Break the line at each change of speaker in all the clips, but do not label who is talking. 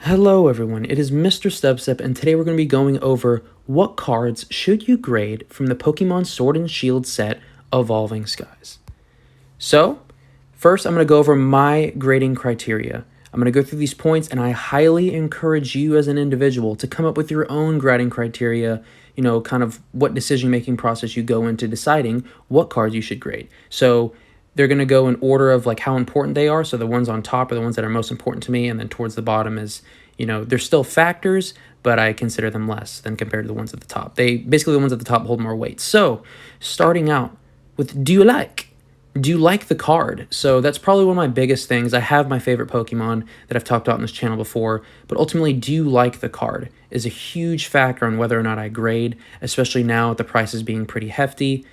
Hello everyone, it is Misterstubstep, and today we're going to be going over what cards should you grade from the Pokemon Sword and Shield set Evolving Skies. So, first I'm going to go over my grading criteria. I'm going to go through these points, and I highly encourage you as an individual to come up with your own grading criteria, kind of what decision-making process you go into deciding what cards you should grade. So, they're going to go in order of like how important they are. So the ones on top are the ones that are most important to me, and then towards the bottom is, they're still factors, but I consider them less than compared to the ones at the top. The ones at the top hold more weight. So starting out with, do you like the card? So that's probably one of my biggest things. I have my favorite Pokemon that I've talked about on this channel before, but ultimately, do you like the card is a huge factor on whether or not I grade, especially now with the prices being pretty hefty.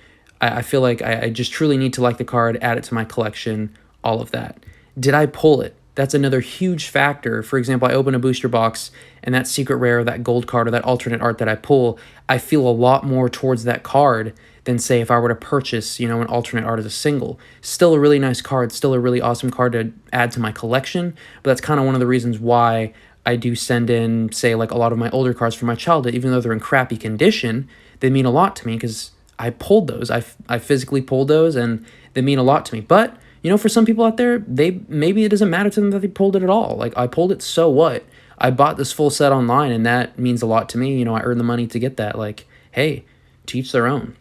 I feel like I just truly need to like the card, add it to my collection, all of that. Did I pull it? That's another huge factor. For example, I open a booster box, and that secret rare, that gold card, or that alternate art that I pull, I feel a lot more towards that card than, say, if I were to purchase, an alternate art as a single. Still a really nice card, still a really awesome card to add to my collection, but that's kind of one of the reasons why I do send in, say, like a lot of my older cards from my childhood, even though they're in crappy condition, they mean a lot to me because I pulled those. I physically pulled those, and they mean a lot to me. But, for some people out there, maybe it doesn't matter to them that they pulled it at all. Like, I pulled it, so what? I bought this full set online, and that means a lot to me. I earned the money to get that. Like, hey, to each their own.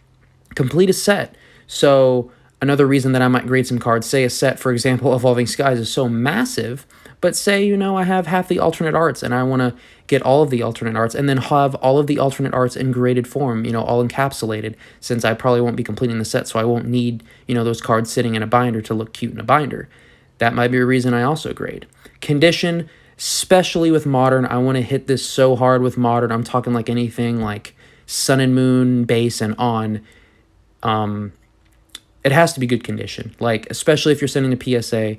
Complete a set. So another reason that I might grade some cards, say a set, for example, Evolving Skies is so massive, but say, I have half the alternate arts and I want to get all of the alternate arts and then have all of the alternate arts in graded form, all encapsulated, since I probably won't be completing the set, so I won't need, those cards sitting in a binder to look cute in a binder. That might be a reason I also grade. Condition, especially with Modern, I want to hit this so hard with Modern. I'm talking like anything like Sun and Moon, base, and on. It has to be good condition. Like, especially if you're sending a PSA,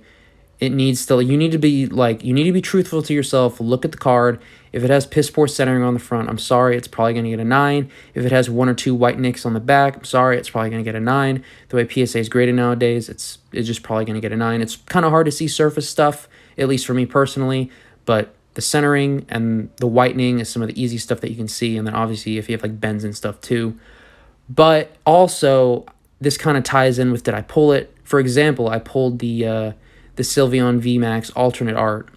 you need to be truthful to yourself. Look at the card. If it has piss poor centering on the front, I'm sorry, it's probably going to get a 9. If it has 1 or 2 white nicks on the back, I'm sorry, it's probably going to get a 9. The way PSA is graded nowadays, it's just probably going to get a 9. It's kind of hard to see surface stuff, at least for me personally, but the centering and the whitening is some of the easy stuff that you can see, and then obviously if you have like bends and stuff too. But also, this kind of ties in with, did I pull it? For example, I pulled the Sylveon VMAX alternate art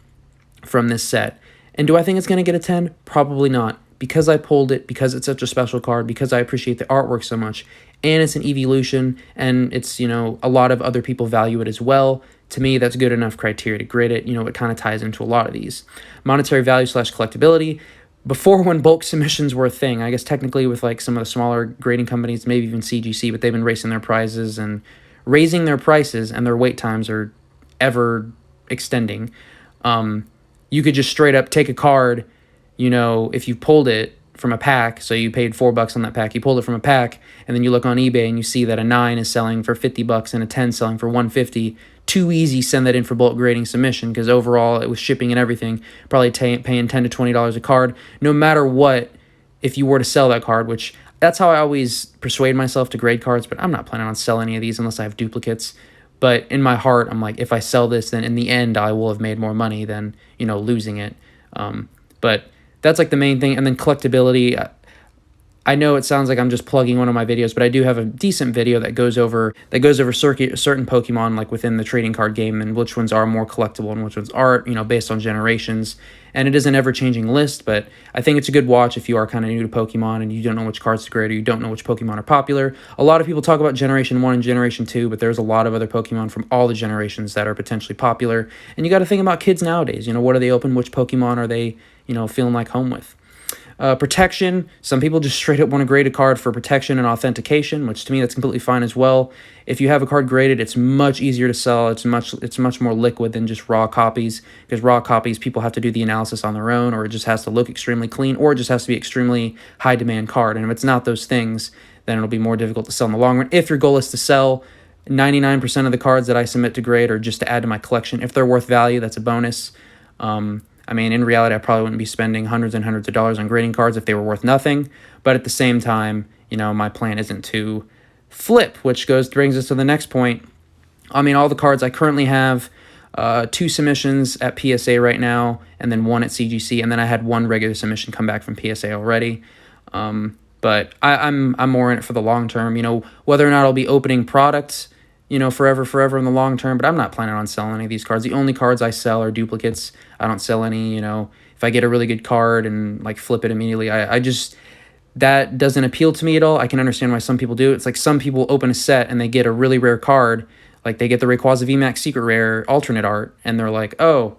from this set. And do I think it's going to get a 10? Probably not. Because I pulled it, because it's such a special card, because I appreciate the artwork so much, and it's an evolution, and it's, a lot of other people value it as well. To me, that's good enough criteria to grade it. It kind of ties into a lot of these. Monetary value / collectability. Before, when bulk submissions were a thing, I guess technically with like some of the smaller grading companies, maybe even CGC, but they've been raising their prices, and their wait times are ever extending. You could just straight up take a card, if you pulled it from a pack, so you paid $4 on that pack, you pulled it from a pack, and then you look on eBay and you see that a 9 is selling for $50 and a 10 selling for $150. Too easy, send that in for bulk grading submission, because overall, it was shipping and everything, probably paying $10 to $20 a card, no matter what, if you were to sell that card, which that's how I always persuade myself to grade cards, but I'm not planning on selling any of these unless I have duplicates. But in my heart, I'm like, if I sell this, then in the end, I will have made more money than, losing it. But that's like the main thing. And then collectability. I know it sounds like I'm just plugging one of my videos, but I do have a decent video that goes over certain Pokemon like within the trading card game, and which ones are more collectible and which ones aren't, based on generations. And it is an ever-changing list, but I think it's a good watch if you are kind of new to Pokemon and you don't know which cards to grade, or you don't know which Pokemon are popular. A lot of people talk about Generation 1 and Generation 2, but there's a lot of other Pokemon from all the generations that are potentially popular. And you got to think about kids nowadays. What are they open? Which Pokemon are they, feeling like home with? Protection, some people just straight up want to grade a card for protection and authentication, which to me that's completely fine as well. If you have a card graded, it's much easier to sell. It's much more liquid than just raw copies, because raw copies, people have to do the analysis on their own, or it just has to look extremely clean, or it just has to be extremely high demand card. And if it's not those things, then it'll be more difficult to sell in the long run. If your goal is to sell, 99% of the cards that I submit to grade are just to add to my collection. If they're worth value, that's a bonus. In reality, I probably wouldn't be spending hundreds and hundreds of dollars on grading cards if they were worth nothing. But at the same time, my plan isn't to flip, which brings us to the next point. All the cards I currently have, 2 submissions at PSA right now, and then 1 at CGC, and then I had 1 regular submission come back from PSA already. But I'm more in it for the long term. Whether or not I'll be opening products, forever in the long term. But I'm not planning on selling any of these cards. The only cards I sell are duplicates. I don't sell any. If I get a really good card and like flip it immediately, I just that doesn't appeal to me at all. I can understand why some people do. It's like some people open a set and they get a really rare card, like they get the Rayquaza VMAX Secret Rare alternate art, and they're like, oh,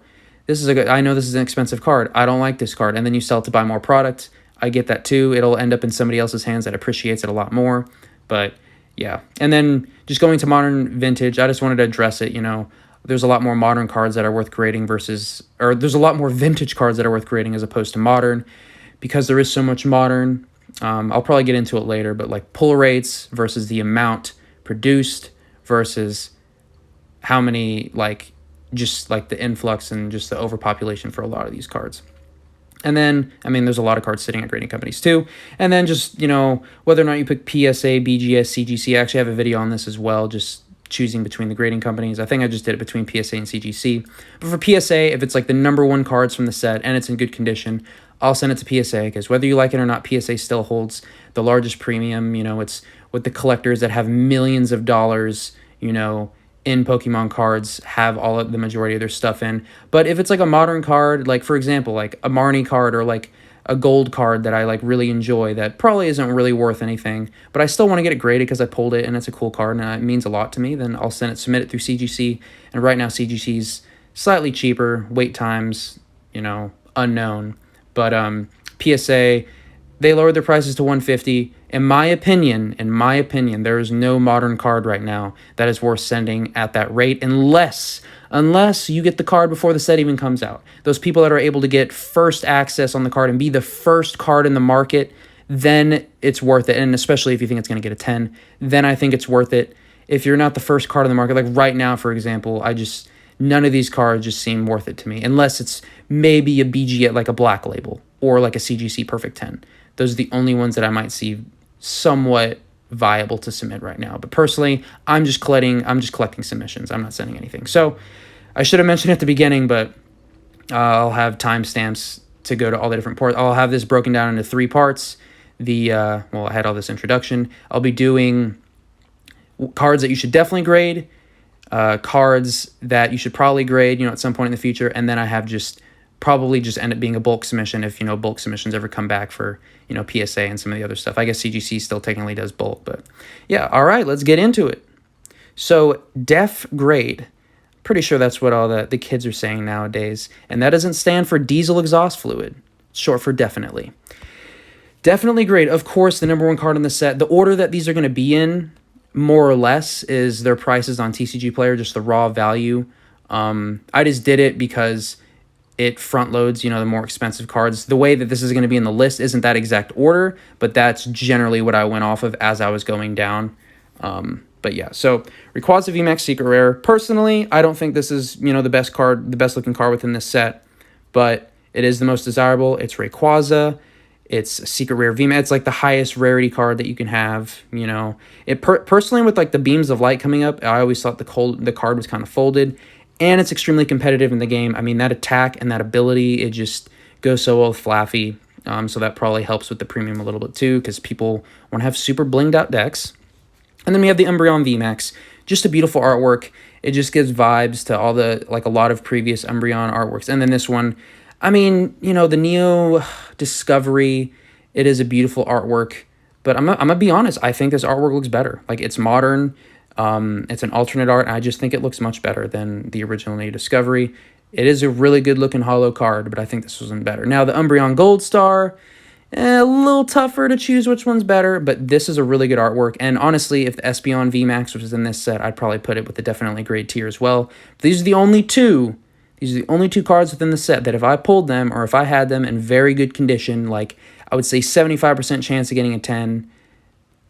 I know this is an expensive card. I don't like this card. And then you sell it to buy more product. I get that too. It'll end up in somebody else's hands that appreciates it a lot more. But yeah. And then just going to modern vintage, I just wanted to address it. There's a lot more modern cards that are worth creating there's a lot more vintage cards that are worth creating as opposed to modern, because there is so much modern. I'll probably get into it later, but like pull rates versus the amount produced versus how many, like just like the influx and just the overpopulation for a lot of these cards. And then, there's a lot of cards sitting at grading companies too. And then just, whether or not you pick PSA, BGS, CGC, I actually have a video on this as well, just choosing between the grading companies. I think I just did it between PSA and CGC. But for PSA, if it's like the number 1 cards from the set and it's in good condition, I'll send it to PSA, because whether you like it or not, PSA still holds the largest premium. It's with the collectors that have millions of dollars, in Pokemon cards, have all of the majority of their stuff in. But if it's like a modern card, like for example, like a Marnie card or like a gold card that I like really enjoy, that probably isn't really worth anything, but I still want to get it graded because I pulled it and it's a cool card and it means a lot to me, then I'll submit it through CGC. And right now CGC's slightly cheaper, wait times, unknown. But PSA, they lowered their prices to $150. In my opinion, there is no modern card right now that is worth sending at that rate, unless you get the card before the set even comes out. Those people that are able to get first access on the card and be the first card in the market, then it's worth it. And especially if you think it's going to get a 10, then I think it's worth it. If you're not the first card in the market, like right now, for example, none of these cards just seem worth it to me, unless it's maybe a BG, like a Black Label or like a CGC Perfect 10. Those are the only ones that I might see somewhat viable to submit right now. But personally, I'm just collecting submissions. I'm not sending anything. So I should have mentioned at the beginning, but I'll have timestamps to go to all the different parts. I'll have this broken down into 3 parts. I had all this introduction. I'll be doing cards that you should definitely grade, cards that you should probably grade, at some point in the future, and then I have probably end up being a bulk submission if, bulk submissions ever come back for, PSA and some of the other stuff. I guess CGC still technically does bulk, but yeah. All right, let's get into it. So def grade, pretty sure that's what all the kids are saying nowadays, and that doesn't stand for diesel exhaust fluid. It's short for definitely. Definitely grade, of course, the number 1 card in the set. The order that these are going to be in, more or less, is their prices on TCG Player, just the raw value. I just did it because it front loads, the more expensive cards. The way that this is going to be in the list isn't that exact order, but that's generally what I went off of as I was going down. But yeah, so Rayquaza VMAX Secret Rare. Personally, I don't think this is, the best card, the best looking card within this set, but it is the most desirable. It's Rayquaza. It's a Secret Rare VMAX. It's like the highest rarity card that you can have, Personally, with like the beams of light coming up, I always thought the card was kind of folded. And it's extremely competitive in the game. That attack and that ability, it just goes so well with Flaffy. So that probably helps with the premium a little bit too, because people want to have super blinged out decks. And then we have the Umbreon VMAX. Just a beautiful artwork. It just gives vibes to all a lot of previous Umbreon artworks. And then this one, the Neo Discovery, it is a beautiful artwork. But I'm gonna be honest, I think this artwork looks better. Like, it's modern. It's an alternate art, and I just think it looks much better than the original Neo Discovery. It is a really good-looking holo card, but I think this one's better. Now, the Umbreon Gold Star, a little tougher to choose which one's better, but this is a really good artwork. And honestly, if the Espeon VMAX was in this set, I'd probably put it with the definitely grade tier as well. But these are the only two cards within the set that if I pulled them, or if I had them in very good condition, like I would say 75% chance of getting a 10,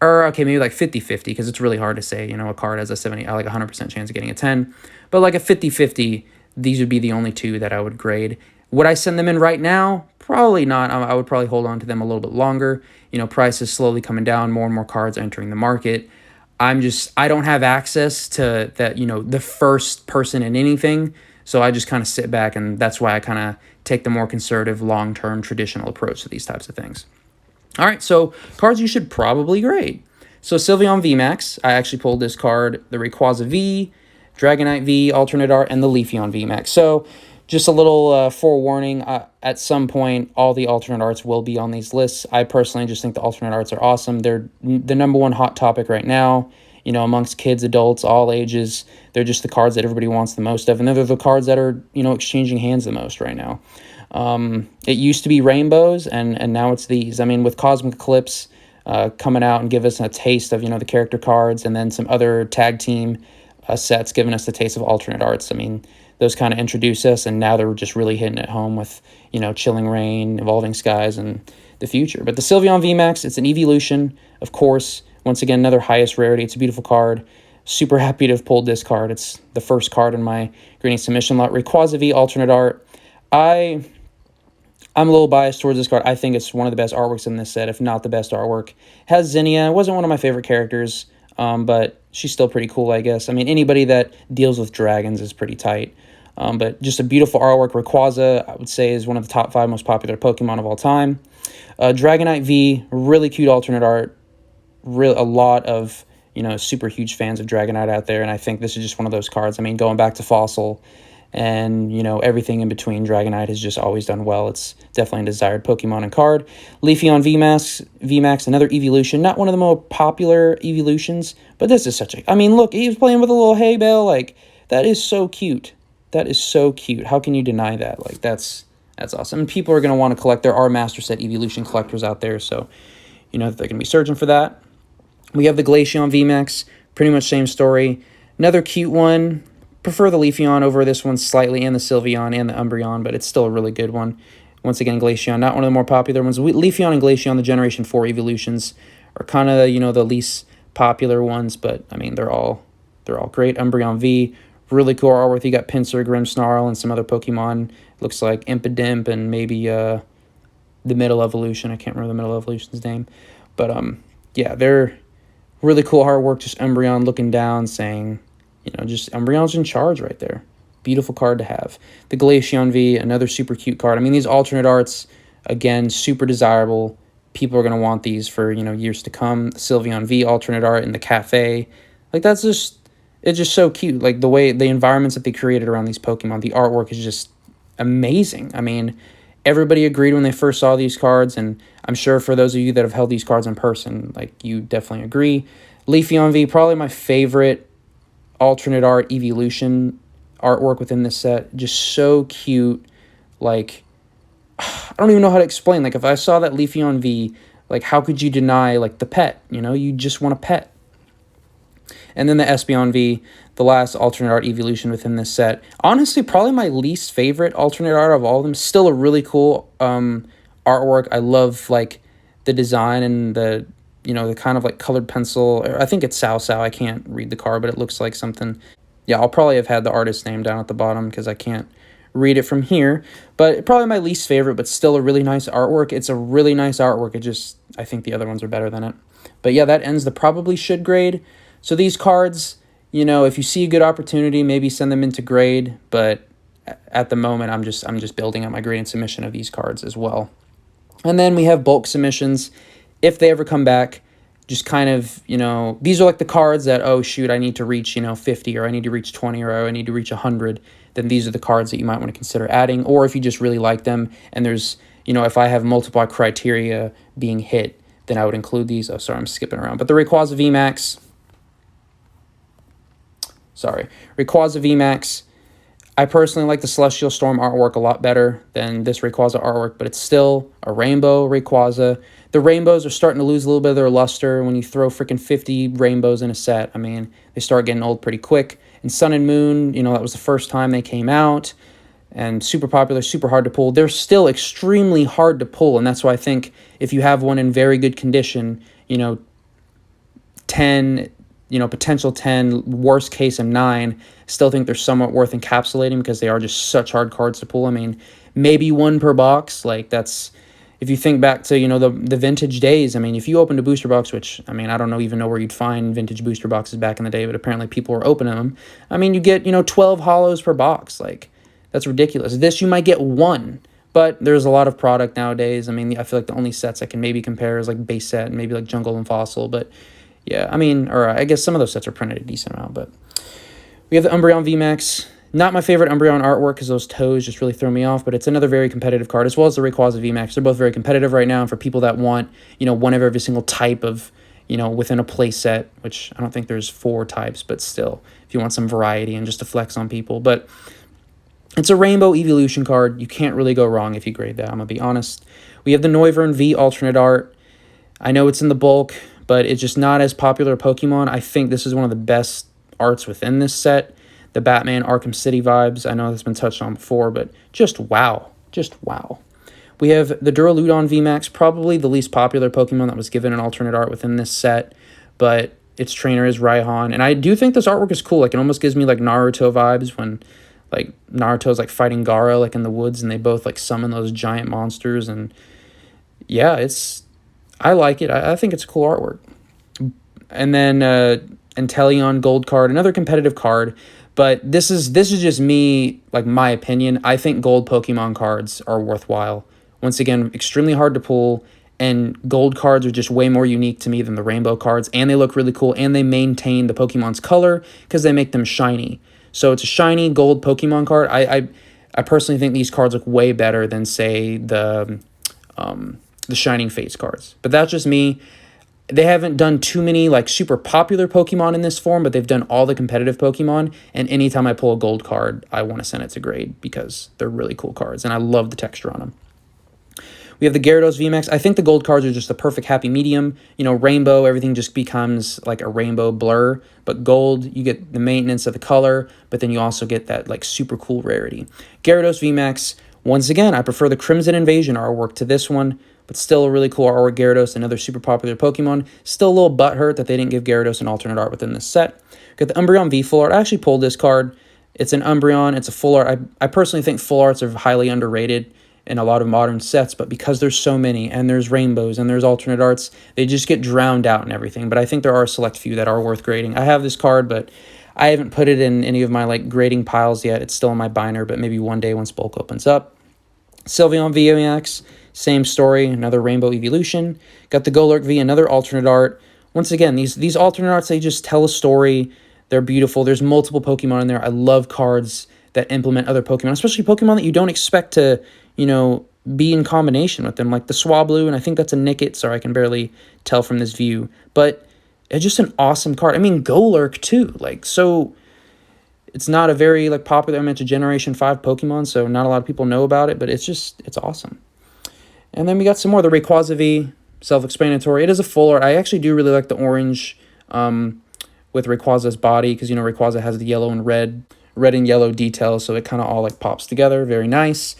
or okay, maybe like 50-50, because it's really hard to say, a card has a 100% chance of getting a 10. But like a 50-50, these would be the only 2 that I would grade. Would I send them in right now? Probably not. I would probably hold on to them a little bit longer. Price is slowly coming down. More and more cards are entering the market. I don't have access to that, the first person in anything. So I just kind of sit back, and that's why I kind of take the more conservative, long-term, traditional approach to these types of things. All right, so cards you should probably grade. So Sylveon VMAX, I actually pulled this card, the Rayquaza V, Dragonite V, Alternate Art, and the Leafeon VMAX. So just a little forewarning, at some point, all the alternate arts will be on these lists. I personally just think the alternate arts are awesome. They're the number one hot topic right now, amongst kids, adults, all ages. They're just the cards that everybody wants the most of, and they're the cards that are, exchanging hands the most right now. It used to be rainbows, and now it's these. I mean, with Cosmic Eclipse coming out and give us a taste of, the character cards, and then some other tag team sets giving us the taste of alternate arts. I mean, those kind of introduce us, and now they're just really hitting it home with, Chilling Rain, Evolving Skies, and the future. But the Sylveon VMAX, it's an evolution, of course. Once again, another highest rarity. It's a beautiful card. Super happy to have pulled this card. It's the first card in my grading submission lot. Rayquaza V, alternate art. I'm a little biased towards this card. I think it's one of the best artworks in this set, if not the best artwork. It has Zinnia. It wasn't one of my favorite characters, but she's still pretty cool, I guess. I mean, anybody that deals with dragons is pretty tight. But just a beautiful artwork. Rayquaza, I would say, is one of the top 5 most popular Pokemon of all time. Dragonite V, really cute alternate art. A lot of, super huge fans of Dragonite out there, and I think this is just one of those cards. I mean, going back to Fossil and, everything in between, Dragonite has just always done well. It's definitely a desired Pokemon and card. Leafeon VMAX, another evolution. Not one of the more popular evolutions, but this is such a... I mean, look, he was playing with a little hay bale. Like, that is so cute. That is so cute. How can you deny that? Like, that's awesome. And people are going to want to collect. There are Master Set evolution collectors out there, so that they're going to be searching for that. We have the Glaceon VMAX. Pretty much same story. Another cute one. Prefer the Leafeon over this one slightly, and the Sylveon and the Umbreon, but it's still a really good one. Once again, Glaceon, not one of the more popular ones. Leafeon and Glaceon, the Generation 4 evolutions, are kind of, the least popular ones, but, I mean, they're all great. Umbreon V, really cool artwork. You got Pinsir, Grimmsnarl, and some other Pokemon. Looks like Impidimp and maybe the Middle Evolution. I can't remember the Middle Evolution's name. But, yeah, they're really cool artwork. Just Umbreon looking down saying... just Umbreon's in charge right there. Beautiful card to have. The Glaceon V, another super cute card. I mean, these alternate arts, again, super desirable. People are going to want these for, years to come. The Sylveon V alternate art in the cafe. Like, it's just so cute. Like, the environments that they created around these Pokemon, the artwork is just amazing. I mean, everybody agreed when they first saw these cards, and I'm sure for those of you that have held these cards in person, like, you definitely agree. Leafeon V, probably my favorite alternate art evolution artwork within this set. Just so cute. Like, I don't even know how to explain. Like, if I saw that Leafeon V, like, how could you deny, like, the pet? You just want a pet. And then the Espeon V, the last alternate art evolution within this set. Honestly, probably my least favorite alternate art of all of them. Still a really cool artwork. I love, like, the design and the kind of like colored pencil. I think it's Sao Sao. I can't read the card, but it looks like something. Yeah, I'll probably have had the artist's name down at the bottom because I can't read it from here. But probably my least favorite, but still a really nice artwork. It's a really nice artwork. I think the other ones are better than it. But yeah, that ends the probably should grade. So these cards, if you see a good opportunity, maybe send them into grade. But at the moment, I'm just building up my grading submission of these cards as well. And then we have bulk submissions. If they ever come back, just kind of, these are like the cards that, oh, shoot, I need to reach, 50, or I need to reach 20, or I need to reach 100. Then these are the cards that you might want to consider adding. Or if you just really like them, and there's, if I have multiple criteria being hit, then I would include these. Oh, sorry, I'm skipping around. But the Rayquaza VMAX, I personally like the Celestial Storm artwork a lot better than this Rayquaza artwork, but it's still a rainbow Rayquaza. The rainbows are starting to lose a little bit of their luster when you throw freaking 50 rainbows in a set. I mean, they start getting old pretty quick. And Sun and Moon, that was the first time they came out. And super popular, super hard to pull. They're still extremely hard to pull, and that's why I think if you have one in very good condition, 10... potential 10, worst case a 9, still think they're somewhat worth encapsulating because they are just such hard cards to pull. I mean, maybe one per box. Like, that's, if you think back to, the vintage days, I mean, if you opened a booster box, which, I mean, I don't even know where you'd find vintage booster boxes back in the day, but apparently people were opening them. I mean, you get, 12 hollows per box. Like, That's ridiculous. This, you might get one, but there's a lot of product nowadays. I mean, I feel like the only sets I can maybe compare is like base set and maybe like Jungle and Fossil. But yeah, I mean, or I guess some of those sets are printed a decent amount. But we have the Umbreon VMAX. Not my favorite Umbreon artwork because those toes just really throw me off, but it's another very competitive card, as well as the Rayquaza VMAX. They're both very competitive right now, and for people that want, one of every single type of, within a play set, which I don't think there's 4 types, but still, if you want some variety and just to flex on people. But it's a Rainbow Evolution card. You can't really go wrong if you grade that, I'm going to be honest. We have the Noivern V alternate art. I know it's in the bulk, but it's just not as popular a Pokemon. I think this is one of the best arts within this set. The Batman Arkham City vibes. I know that's been touched on before, but just wow. Just wow. We have the Duraludon VMAX, probably the least popular Pokemon that was given an alternate art within this set, but its trainer is Raihan. And I do think this artwork is cool. Like, it almost gives me, like, Naruto vibes when, like, Naruto's, like, fighting Gaara, like, in the woods, and they both, like, summon those giant monsters. And, yeah, I like it. I think it's a cool artwork. And then Inteleon Gold card, another competitive card. But this is just me, like, my opinion. I think gold Pokemon cards are worthwhile. Once again, extremely hard to pull, and gold cards are just way more unique to me than the rainbow cards, and they look really cool, and they maintain the Pokemon's color because they make them shiny. So it's a shiny gold Pokemon card. I personally think these cards look way better than, say, the Shining Fates cards. But that's just me. They haven't done too many, like, super popular Pokemon in this form, but they've done all the competitive Pokemon, and anytime I pull a gold card, I want to send it to grade because they're really cool cards, and I love the texture on them. We have the Gyarados VMAX. I think the gold cards are just the perfect happy medium. Rainbow, everything just becomes like a rainbow blur, but gold, you get the maintenance of the color, but then you also get that, like, super cool rarity. Gyarados VMAX, once again, I prefer the Crimson Invasion artwork to this one, but still a really cool artwork. Gyarados, another super popular Pokemon. Still a little butthurt that they didn't give Gyarados an alternate art within this set. Got the Umbreon V full art. I actually pulled this card. It's an Umbreon. It's a full art. I personally think full arts are highly underrated in a lot of modern sets, but because there's so many, and there's rainbows, and there's alternate arts, they just get drowned out and everything. But I think there are a select few that are worth grading. I have this card, but I haven't put it in any of my, like, grading piles yet. It's still in my binder, but maybe one day once bulk opens up. Sylveon VMAX, same story, another Rainbow Evolution. Got the Golurk V, another alternate art. Once again, these alternate arts, they just tell a story. They're beautiful. There's multiple Pokemon in there. I love cards that implement other Pokemon, especially Pokemon that you don't expect to, be in combination with them, like the Swablu, and I think that's a Nickit. Sorry, I can barely tell from this view. But it's just an awesome card. I mean, Golurk, too. Like, so it's not a very, like, popular, I mentioned Generation 5 Pokemon, so not a lot of people know about it, but it's awesome. And then we got some more. The Rayquaza V, self-explanatory. It is a full art. I actually do really like the orange with Rayquaza's body, because, Rayquaza has the yellow and red and yellow details, so it kind of all, like, pops together. Very nice.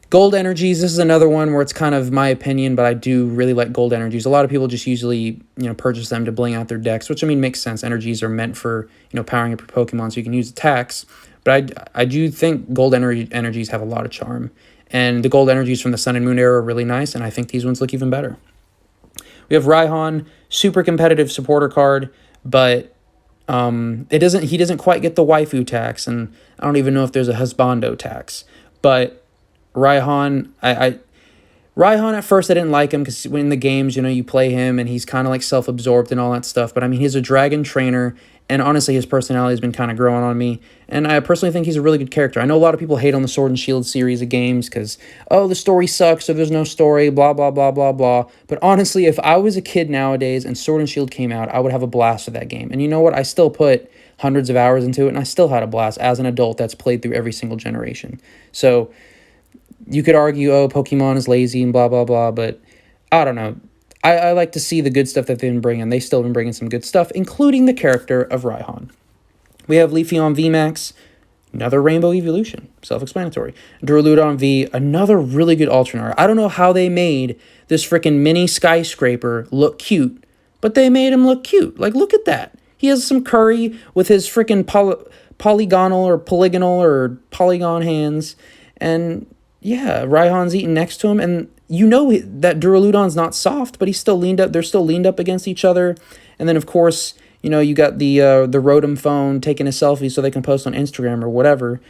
Gold Energies, this is another one where it's kind of my opinion, but I do really like Gold Energies. A lot of people just usually, purchase them to bling out their decks, which, I mean, makes sense. Energies are meant for, powering up your Pokemon so you can use attacks. But I do think Gold Energies have a lot of charm. And the Gold Energies from the Sun and Moon era are really nice, and I think these ones look even better. We have Raihan, super competitive supporter card, but he doesn't quite get the waifu tax, and I don't even know if there's a husbando tax. But Raihan, Raihan at first I didn't like him because in the games, you play him and he's kind of like self-absorbed and all that stuff. But I mean, he's a dragon trainer, and honestly, his personality has been kind of growing on me. And I personally think he's a really good character. I know a lot of people hate on the Sword and Shield series of games because, the story sucks, so there's no story, blah, blah, blah, blah, blah. But honestly, if I was a kid nowadays and Sword and Shield came out, I would have a blast with that game. And you know what? I still put hundreds of hours into it, and I still had a blast as an adult that's played through every single generation. So you could argue, Pokemon is lazy and blah, blah, blah, but I don't know. I like to see the good stuff that they've been bringing. They've still been bringing some good stuff, including the character of Raihan. We have Leafeon VMAX, another Rainbow Evolution, self-explanatory. Duraludon V, another really good alternate art. I don't know how they made this freaking mini skyscraper look cute, but they made him look cute. Like, look at that. He has some curry with his freaking polygonal polygon hands, and yeah, Raihan's eating next to him, and that Duraludon's not soft, but he's still leaned up. They're still leaned up against each other. And then, of course, you got the Rotom phone taking a selfie so they can post on Instagram or whatever.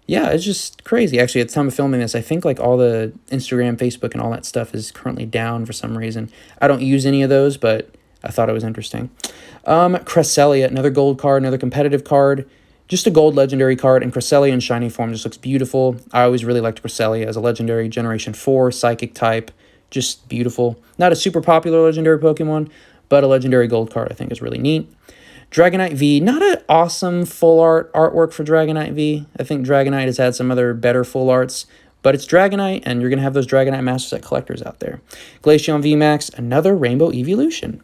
Yeah, it's just crazy. Actually, at the time of filming this, I think like all the Instagram, Facebook, and all that stuff is currently down for some reason. I don't use any of those, but I thought it was interesting. Cresselia, another gold card, another competitive card. Just a gold legendary card, and Cresselia in shiny form just looks beautiful. I always really liked Cresselia as a legendary Generation 4 psychic type. Just beautiful. Not a super popular legendary Pokemon, but a legendary gold card I think is really neat. Dragonite V, not an awesome full art artwork for Dragonite V. I think Dragonite has had some other better full arts, but it's Dragonite, and you're going to have those Dragonite Master Set collectors out there. Glaceon V Max, another Rainbow Evolution.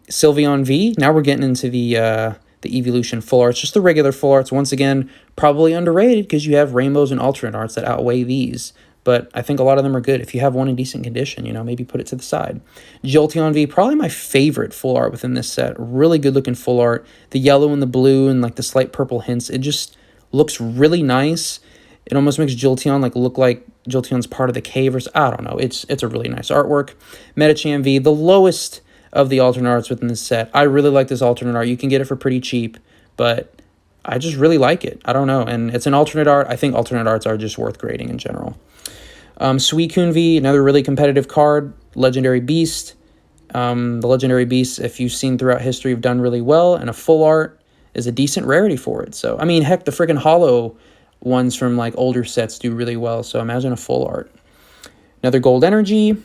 Sylveon V, now we're getting into the Evolution full arts, just the regular full arts. Once again, probably underrated because you have rainbows and alternate arts that outweigh these. But I think a lot of them are good. If you have one in decent condition, you know, maybe put it to the side. Jolteon V, probably my favorite full art within this set. Really good looking full art. The yellow and the blue and like the slight purple hints. It just looks really nice. It almost makes Jolteon look like Jolteon's part of the cave or I don't know. It's a really nice artwork. Medicham V, the lowest of the alternate arts within this set. I really like this alternate art. You can get it for pretty cheap, but I just really like it. I don't know. And it's an alternate art. I think alternate arts are just worth grading in general. Suicune V, another really competitive card. Legendary Beast. The Legendary Beasts, if you've seen throughout history, have done really well, and a full art is a decent rarity for it. So, I mean, heck, the freaking hollow ones from, like, older sets do really well, so imagine a full art. Another Gold Energy.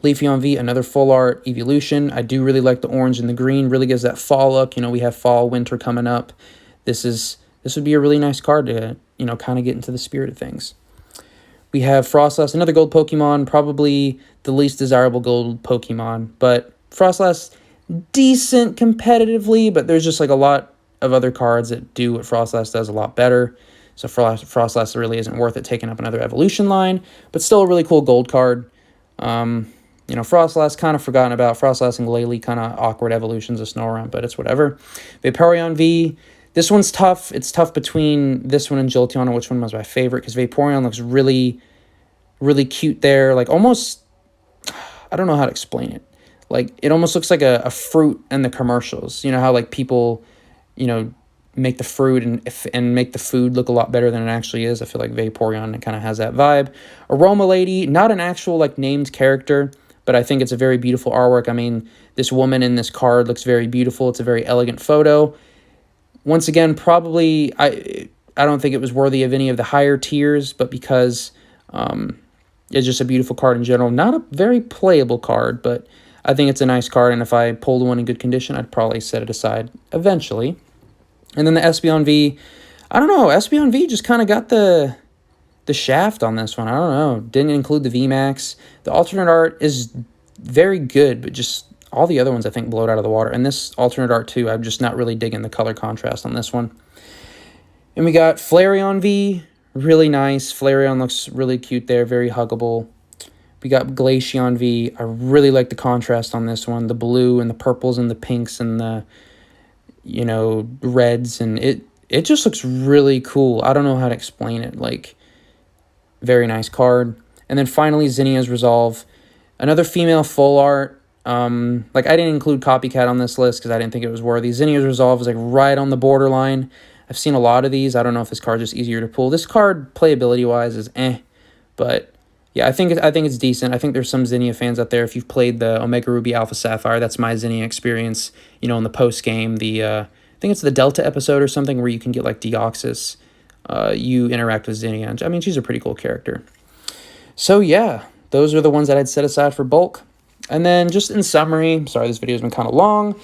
Leafeon V, another full art evolution. I do really like the orange and the green. Really gives that fall look. You know, we have fall, winter coming up. This would be a really nice card to, you know, kind of get into the spirit of things. We have Frostlass, another gold Pokemon, probably the least desirable gold Pokemon. But Frostlass, decent competitively, but there's just like a lot of other cards that do what Frostlass does a lot better. So Frostlass really isn't worth it taking up another evolution line, but still a really cool gold card. You know, Frostlass kind of forgotten about. Frostlass and Glalie kind of awkward evolutions of Snorunt, but it's whatever. Vaporeon V, this one's tough. It's tough between this one and Jolteon on which one was my favorite, because Vaporeon looks really, really cute there. Like almost, I don't know how to explain it. Like it almost looks like a fruit in the commercials. You know how like people, you know, make the fruit and make the food look a lot better than it actually is. I feel like Vaporeon kind of has that vibe. Aroma Lady, not an actual like named character, but I think it's a very beautiful artwork. I mean, this woman in this card looks very beautiful. It's a very elegant photo. Once again, probably, I don't think it was worthy of any of the higher tiers, but because it's just a beautiful card in general. Not a very playable card, but I think it's a nice card, and if I pulled one in good condition, I'd probably set it aside eventually. And then the Espeon V, I don't know, Espeon V just kind of got the shaft on this one. I don't know. Didn't include the VMAX. The alternate art is very good, but just all the other ones I think blow it out of the water. And this alternate art too, I'm just not really digging the color contrast on this one. And we got Flareon V, really nice. Flareon looks really cute there, very huggable. We got Glaceon V. I really like the contrast on this one. The blue and the purples and the pinks and the, you know, reds. And it just looks really cool. I don't know how to explain it. Like, very nice card. And then finally, Zinnia's Resolve. Another female full art. Like, I didn't include Copycat on this list because I didn't think it was worthy. Zinnia's Resolve is like right on the borderline. I've seen a lot of these. I don't know if this card's just easier to pull. This card, playability-wise, is but yeah, I think it's decent. I think there's some Zinnia fans out there. If you've played the Omega Ruby Alpha Sapphire, that's my Zinnia experience. You know, in the post game, I think it's the Delta episode or something where you can get like Deoxys. You interact with Zinnia. I mean, she's a pretty cool character. So yeah, those are the ones that I'd set aside for bulk. And then just in summary, sorry, this video's been kind of long.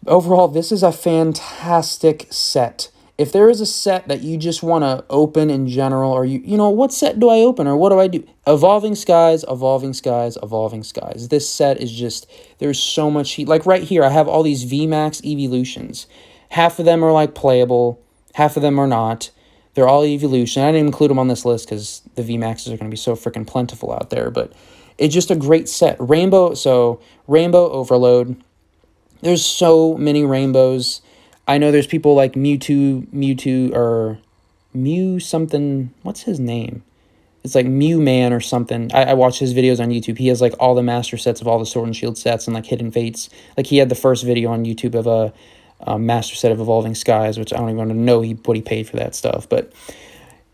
Overall, this is a fantastic set. If there is a set that you just want to open in general, or you know, what set do I open or what do I do? Evolving Skies, Evolving Skies, Evolving Skies. This set is just, there's so much heat. Like right here, I have all these VMAX evolutions. Half of them are like playable, half of them are not. They're all evolution. I didn't include them on this list because the VMAXs are going to be so freaking plentiful out there, but it's just a great set. Rainbow Overload. There's so many rainbows. I know there's people like Mewtwo, or Mew something. What's his name? It's like Mew Man or something. I watch his videos on YouTube. He has like all the master sets of all the Sword and Shield sets and like Hidden Fates. Like he had the first video on YouTube of master set of Evolving Skies, which I don't even know what he paid for that stuff. But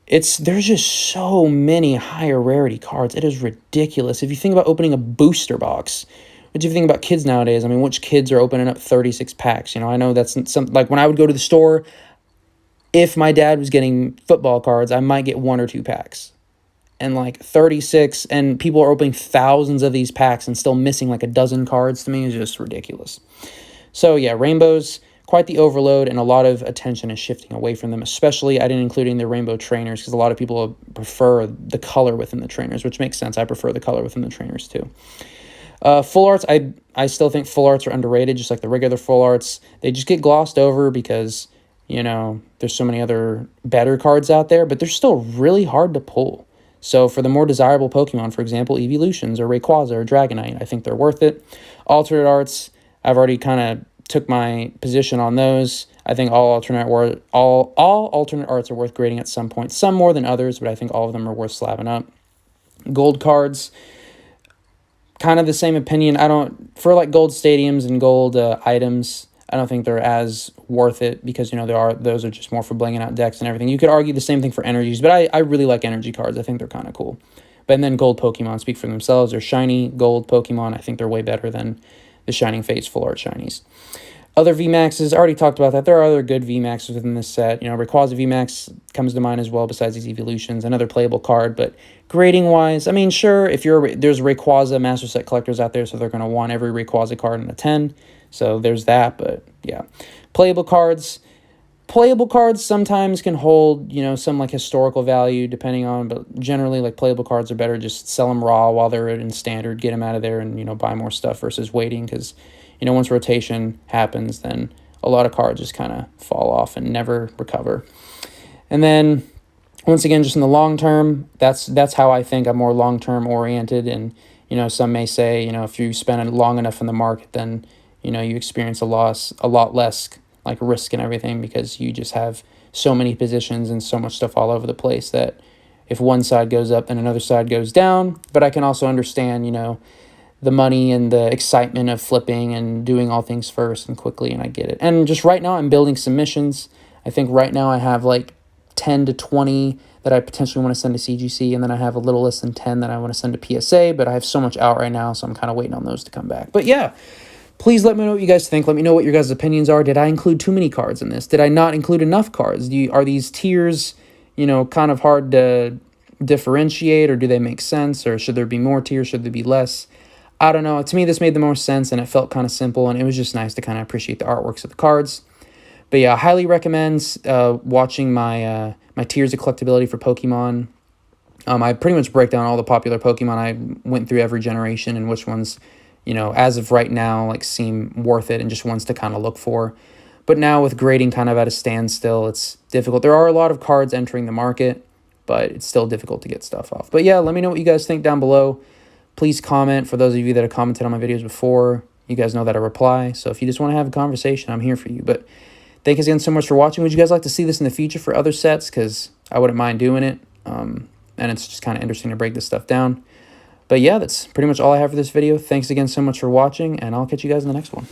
there's just so many higher rarity cards. It is ridiculous. If you think about opening a booster box, what do you think about kids nowadays? I mean, which kids are opening up 36 packs? You know, I know that's some, like when I would go to the store, if my dad was getting football cards, I might get 1 or 2 packs. And like 36, and people are opening thousands of these packs and still missing like a dozen cards, to me is just ridiculous. So yeah, rainbows, quite the overload, and a lot of attention is shifting away from them. Especially, I didn't include in the rainbow trainers because a lot of people prefer the color within the trainers, which makes sense. I prefer the color within the trainers too. Full arts, I still think full arts are underrated, just like the regular full arts. They just get glossed over because, you know, there's so many other better cards out there, but they're still really hard to pull. So for the more desirable Pokemon, for example, Evolutions or Rayquaza or Dragonite, I think they're worth it. Alternate arts, I've already kind of took my position on those. I think all alternate arts are worth grading at some point. Some more than others, but I think all of them are worth slapping up. Gold cards, kind of the same opinion. For like gold stadiums and gold items, I don't think they're as worth it because, you know, those are just more for blinging out decks and everything. You could argue the same thing for energies, but I really like energy cards. I think they're kind of cool. But then gold Pokemon speak for themselves. They're shiny gold Pokemon. I think they're way better than the Shining Fates full art shinies. Other VMAXs, already talked about that. There are other good VMAXs within this set. You know, Rayquaza VMAX comes to mind as well, besides these Evolutions. Another playable card, but grading-wise, I mean, sure, there's Rayquaza Master Set collectors out there, so they're going to want every Rayquaza card in a 10. So there's that, but yeah. Playable cards sometimes can hold, you know, some like historical value depending on, but generally like playable cards are better. Just sell them raw while they're in standard, get them out of there and, you know, buy more stuff versus waiting because, you know, once rotation happens, then a lot of cards just kind of fall off and never recover. And then once again, just in the long term, that's how I think I'm more long-term oriented. And, you know, some may say, you know, if you spend long enough in the market, then, you know, you experience a lot less like risk and everything because you just have so many positions and so much stuff all over the place that if one side goes up, then another side goes down. But I can also understand, you know, the money and the excitement of flipping and doing all things first and quickly, and I get it. And just right now, I'm building submissions. I think right now I have like 10 to 20 that I potentially want to send to CGC, and then I have a little less than 10 that I want to send to PSA, but I have so much out right now, so I'm kind of waiting on those to come back. But yeah, please let me know what you guys think. Let me know what your guys' opinions are. Did I include too many cards in this? Did I not include enough cards? Are these tiers, you know, kind of hard to differentiate, or do they make sense, or should there be more tiers? Should there be less? I don't know. To me, this made the most sense, and it felt kind of simple, and it was just nice to kind of appreciate the artworks of the cards. But yeah, I highly recommend watching my my tiers of collectability for Pokemon. I pretty much break down all the popular Pokemon. I went through every generation and which ones, you know, as of right now, like seem worth it and just ones to kind of look for. But now with grading kind of at a standstill, it's difficult. There are a lot of cards entering the market, but it's still difficult to get stuff off. But yeah, let me know what you guys think down below. Please comment. For those of you that have commented on my videos before, you guys know that I reply. So if you just want to have a conversation, I'm here for you. But thank you again so much for watching. Would you guys like to see this in the future for other sets? Because I wouldn't mind doing it. And it's just kind of interesting to break this stuff down. But yeah, that's pretty much all I have for this video. Thanks again so much for watching, and I'll catch you guys in the next one.